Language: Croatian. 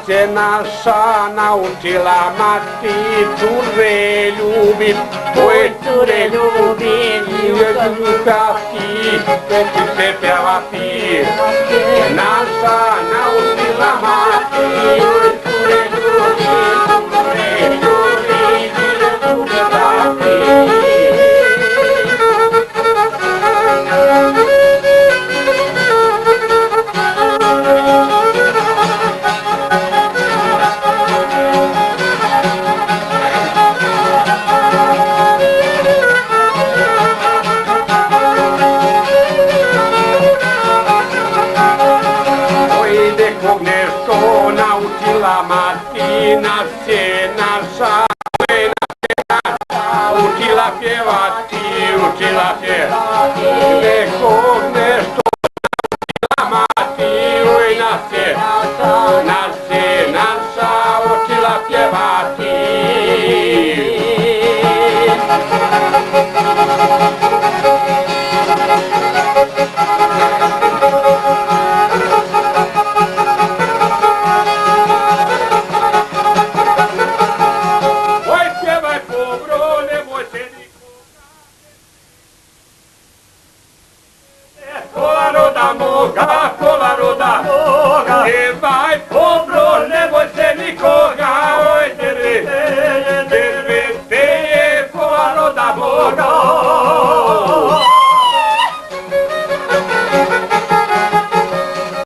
je naša naučila mati cure ljubit. Oj, cure ljubim, ljubiti, pečice pjevati. Naša naučila mati cure ljubit, cure ljubit, ljubiti. Nešto naučila mati nas je naša, učila pjevati, učila pjevati. Nekog nešto naučila mati, nas je naša, učila pjevati.